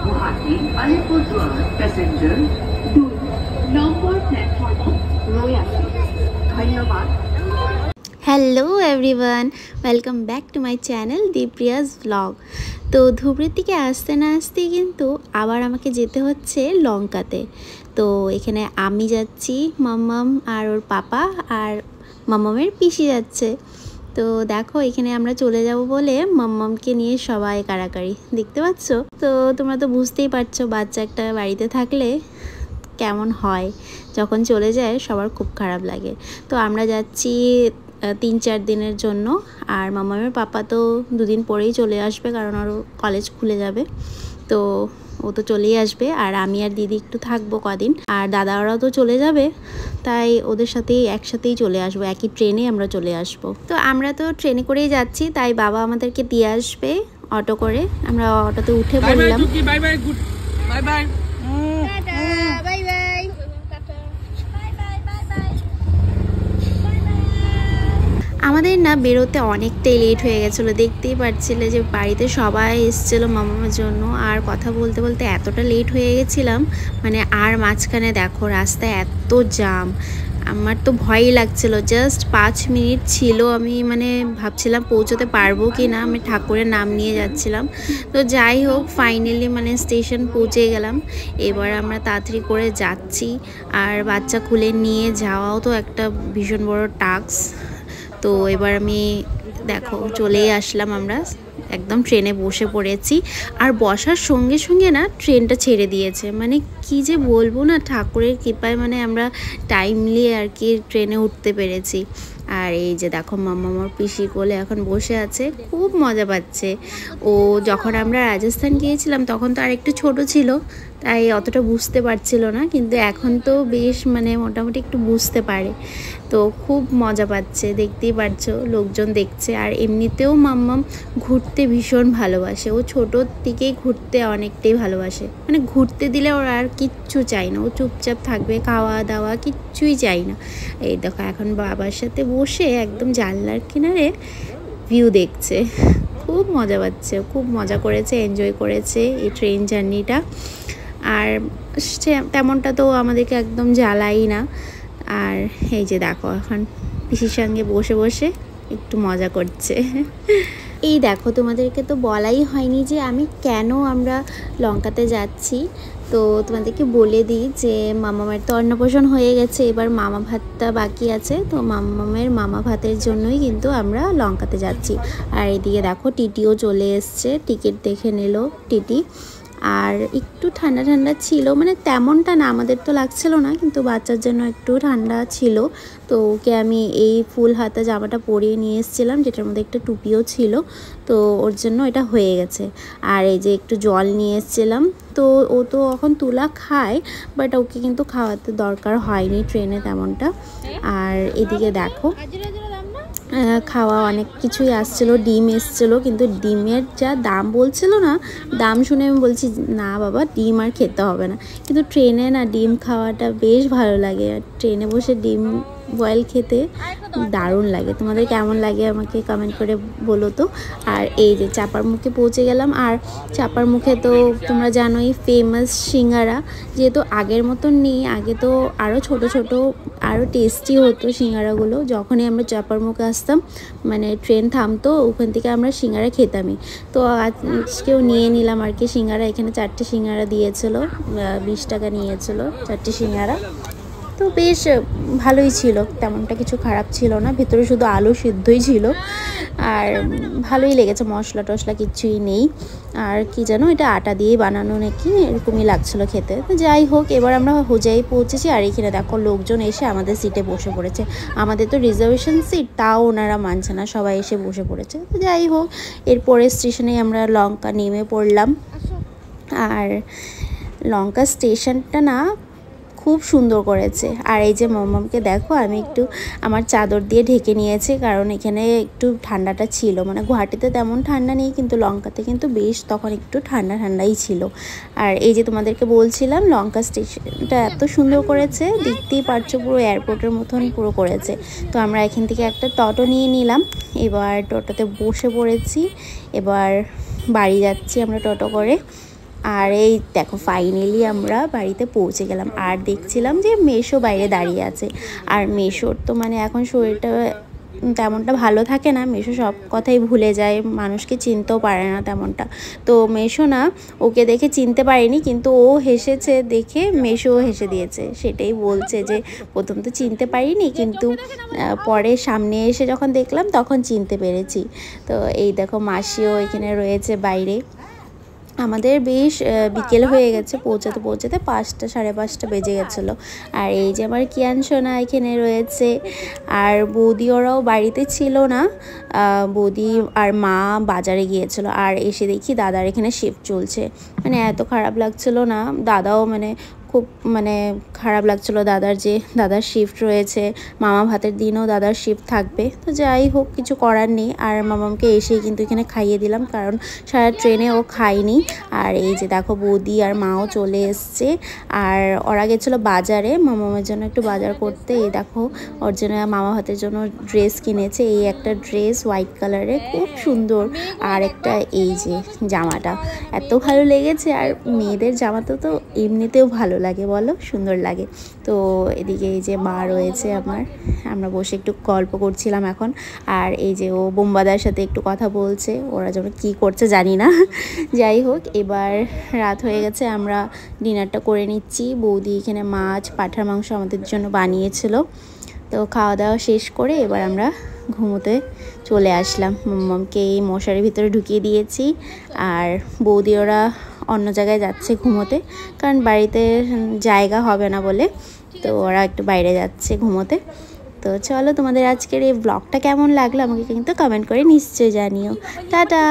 Guwahati Alipurduar passenger 2 নম্বর platform রয়েছে। ধন্যবাদ। Hello everyone, welcome back to my channel Dipriya's blog. তো ধুবড়ির থেকে আসতে না আসতেই কিন্তু আবার আমাকে যেতে হচ্ছে লঙ্কাতে। তো এখানে আমি যাচ্ছি, মাম্মাম আর ওর পাপা, আর মাম্মামের পিসি যাচ্ছে। তো দেখো এখানে আমরা চলে যাব বলে মাম্মামকে নিয়ে সবাই কাড়াকাড়ি, দেখতে পাচ্ছ? তো তোমরা তো বুঝতেই পারছো বাচ্চা একটা বাড়িতে থাকলে কেমন হয়, যখন চলে যায় সবার খুব খারাপ লাগে। তো আমরা যাচ্ছি 3-4 দিনের জন্য, আর মামামের পাপা তো 2 দিন পরেই চলে আসবে, কারণ ওর কলেজ খুলে যাবে। তো ও তো চলেই আসবে, আর আমি আর দিদি একটু থাকবো কদিন, আর দাদা ওরাও তো চলে যাবে, তাই ওদের সাথেই একসাথেই চলে আসবো, একই ট্রেনে আমরা চলে আসবো। তো আমরা তো ট্রেনে করেই যাচ্ছি, তাই বাবা আমাদেরকে দিয়ে আসবে অটো করে। আমরা অটোতে উঠে পড়লাম। Bye bye, good bye bye, bye bye. আমাদের না বেরোতে অনেকটাই লেট হয়ে গেছিলো, দেখতেই পাচ্ছিলে যে বাড়িতে সবাই এসেছিলো মামার জন্য, আর কথা বলতে বলতে এতটা লেট হয়ে গেছিলাম, মানে আর মাঝখানে দেখো রাস্তায় এত জ্যাম, আমার তো ভয়ই লাগছিলো। জাস্ট 5 মিনিট ছিল, আমি মানে ভাবছিলাম পৌঁছতে পারবো কি না, আমি ঠাকুরের নাম নিয়ে যাচ্ছিলাম। তো যাই হোক ফাইনালি মানে স্টেশন পৌঁছে গেলাম। এবার আমরা তাড়াতাড়ি করে যাচ্ছি, আর বাচ্চা খুলে নিয়ে যাওয়াও তো একটা ভীষণ বড় টাস্ক। তো এবার আমি দেখো চলেই আসলাম, আমরা একদম ট্রেনে বসে পড়েছি, আর বসার সঙ্গে সঙ্গে না ট্রেনটা ছেড়ে দিয়েছে। মানে কি যে বলবো না, ঠাকুরের কৃপায় মানে আমরা টাইমলি আর কি ট্রেনে উঠতে পেরেছি। আর এই যে দেখো মাম্মামর পিসি কোলে এখন বসে আছে, খুব মজা পাচ্ছে ও। যখন আমরা রাজস্থান গিয়েছিলাম তখন তো আর একটু ছোট ছিল, তাই অতটা বুঝতে পারছিল না, কিন্তু এখন তো বেশ মানে মোটামুটি একটু বুঝতে পারে। তো খুব মজা পাচ্ছে, দেখতেই পারছো লোকজন দেখছে। আর এমনিতেও মাম্মাম ঘুরতে ভীষণ ভালোবাসে, ও ছোটোর থেকেই ঘুরতে অনেকটাই ভালোবাসে। মানে ঘুরতে দিলে ওর আর কিচ্ছু চাই না, ও চুপচাপ থাকবে, খাওয়া দাওয়া কিচ্ছুই চাই না। এই দেখো এখন বাবার সাথে বসে একদম জানলার কিনারে ভিউ দেখছে, খুব মজা পাচ্ছে, খুব মজা করেছে, এনজয় করেছে এই ট্রেন জার্নিটা। আর তেমনটা তো আমাদেরকে একদম জ্বালাই না। আর এই যে দেখো এখন পিসির সঙ্গে বসে বসে একটু মজা করছে। এই দেখো তোমাদেরকে তো বলাই হয়নি যে আমি কেন আমরা লঙ্কাতে যাচ্ছি। তো তোমাদেরকে বলে দিই যে মামামের তো অন্নপ্রাশন হয়ে গেছে, এবার মামা ভাতটা বাকি আছে। তো মামামের মামা ভাতের জন্যই কিন্তু আমরা লঙ্কাতে যাচ্ছি। আর এদিকে দেখো টিটিও চলে এসছে, টিকিট দেখে নিল টিটি। আর একটু ঠান্ডা ঠান্ডা ছিল, মানে তেমনটা না, আমাদের তো লাগছিল না, কিন্তু বাচ্চার জন্য একটু ঠান্ডা ছিল। তো ওকে আমি এই ফুল হাতা জামাটা পরিয়ে নিয়ে এসেছিলাম, যেটার মধ্যে একটা টুপিও ছিল, তো ওর জন্য এটা হয়ে গেছে। আর এই যে একটু জল নিয়ে এসেছিলাম। তো ও তো এখন তুলা খায়, বাট ওকে কিন্তু খাওয়াতে দরকার হয়নি ট্রেনে তেমনটা। আর এদিকে দেখো খাওয়া অনেক কিছুই আসছিলো, ডিম এসছিলো, কিন্তু ডিমের যা দাম বলছিল না, দাম শুনে আমি বলছি না বাবা ডিম আর খেতে হবে না। কিন্তু ট্রেনে না ডিম খাওয়াটা বেশ ভালো লাগে, আর ট্রেনে বসে ডিম বয়েল খেতে দারুণ লাগে। তোমাদের কেমন লাগে আমাকে কমেন্ট করে বলো তো। আর এই যে চাপার মুখে পৌঁছে গেলাম, আর চাপার মুখে তো তোমরা জানোই ফেমাস সিঙ্গারা, যেহেতু আগের মতন নেই, আগে তো আরও ছোট ছোট আরও টেস্টি হতো সিঙ্গারাগুলো। যখনই আমরা চাপার মুখে আসতাম মানে ট্রেন থামতো, ওখান থেকে আমরা সিঙ্গারা খেতামই। তো আজকেও নিয়ে নিলাম আর কি সিঙ্গারা। এখানে 4টে সিঙ্গারা দিয়েছিল, 20 টাকা নিয়েছিল 4টে সিঙ্গারা। তো বেশ ভালোই ছিল, তেমনটা কিছু খারাপ ছিল না, ভেতরে শুধু আলু সিদ্ধই ছিল, আর ভালোই লেগেছে, মশলা টশলা কিচ্ছুই নেই। আর কি জানো এটা আটা দিয়ে বানানো নাকি, এরকমই লাগছিল খেতে। তো যাই হোক এবার আমরা হোজাই পৌঁছেছি, আর এখানে দেখো লোকজন এসে আমাদের সিটে বসে পড়েছে। আমাদের তো রিজার্ভেশন সিট, তাও ওনারা মানছে না, সবাই এসে বসে পড়েছে। তো যাই হোক এরপরে স্টেশনে আমরা লঙ্কা নেমে পড়লাম। আর লঙ্কা স্টেশনটা না খুব সুন্দর করেছে। আর এই যে মাম্মামকে দেখো আমি একটু আমার চাদর দিয়ে ঢেকে নিয়েছি, কারণ এখানে একটু ঠান্ডাটা ছিল, মানে গুয়াহাটিতে তেমন ঠান্ডা নেই, কিন্তু লঙ্কাতে কিন্তু বেশ তখন একটু ঠান্ডা ঠান্ডাই ছিল। আর এই যে তোমাদেরকে বলছিলাম লঙ্কা স্টেশনটা এত সুন্দর করেছে, দেখতেই পারছো পুরো এয়ারপোর্টের মতন পুরো করেছে। তো আমরা এখান থেকে একটা টোটো নিয়ে নিলাম, এবার টোটোতে বসে পড়েছি, এবার বাড়ি যাচ্ছি আমরা টোটো করে। আর এই দেখো ফাইনালি আমরা বাড়িতে পৌঁছে গেলাম। আর দেখছিলাম যে মেশো বাইরে দাঁড়িয়ে আছে। আর মেশোর তো মানে এখন শরীরটা তেমনটা ভালো থাকে না, মেশো সব কথাই ভুলে যায়, মানুষকে চিনতেও পারে না তেমনটা। তো মেশো না ওকে দেখে চিনতে পারেনি, কিন্তু ও হেসেছে দেখে মেশোও হেসে দিয়েছে। সেটাই বলছে যে প্রথম তো চিনতে পারিনি, কিন্তু পরে সামনে এসে যখন দেখলাম তখন চিনতে পেরেছি। তো এই দেখো মাসিও এখানে রয়েছে বাইরে। আমাদের বেশ বিকেল হয়ে গেছে, পৌঁছাতে 5টা সাড়ে 5টা বেজে গেছিলো। আর এই যে আমার কিয়ান সোনা এখানে রয়েছে। আর বৌদি ওরাও বাড়িতে ছিল না, বৌদি আর মা বাজারে গিয়েছিল। আর এসে দেখি দাদার এখানে শিফট চলছে। মানে এত খারাপ লাগছিল না, দাদাও মানে খুব মানে খারাপ লাগছিলো দাদার শিফট রয়েছে। মামা ভাতের দিনও দাদার শিফট থাকবে। তো যাই হোক, কিছু করার নেই। আর মামামকে এসেই কিন্তু এখানে খাইয়ে দিলাম, কারণ সারা ট্রেনে ও খায়নি। আর এই যে দেখো বৌদি আর মাও চলে এসছে। আর ওরা গেছিলো বাজারে মামামের জন্য একটু বাজার করতে। এই দেখো ওর জন্য মামা ভাতের জন্য ড্রেস কিনেছে। এই একটা ড্রেস হোয়াইট কালারের, খুব সুন্দর। আর একটা এই যে জামাটা এত ভালো লেগেছে। আর মেয়েদের জামাটা তো এমনিতেও ভালো লাগে, বলো, সুন্দর লাগে। তো এদিকে এই যে মা রয়েছে আমরা বসে একটু গল্প করছিলাম এখন। আর এই যে ও বোম্বাদার সাথে একটু কথা বলছে, ওরা যেন কী করছে জানি না। যাই হোক, এবার রাত হয়ে গেছে, আমরা ডিনারটা করে নিচ্ছি। বৌদি এখানে মাছ পাঁঠার মাংস আমাদের জন্য বানিয়েছিল। তো খাওয়া দাওয়া শেষ করে এবার আমরা ঘুমোতে চলে আসলাম। মাম্মামকে এই মশারির ভিতরে ঢুকিয়ে দিয়েছি। আর বৌদি ওরা অন্য জায়গায় যাচ্ছে ঘুমোতে, কারণ বাড়িতে জায়গা হবে না বলে। তো ওরা একটু বাইরে যাচ্ছে ঘুমোতে। তো চলো, তোমাদের আজকের এই ব্লগটা কেমন লাগলো আমাকে কিন্তু কমেন্ট করে নিশ্চয়ই জানিও। টাটা।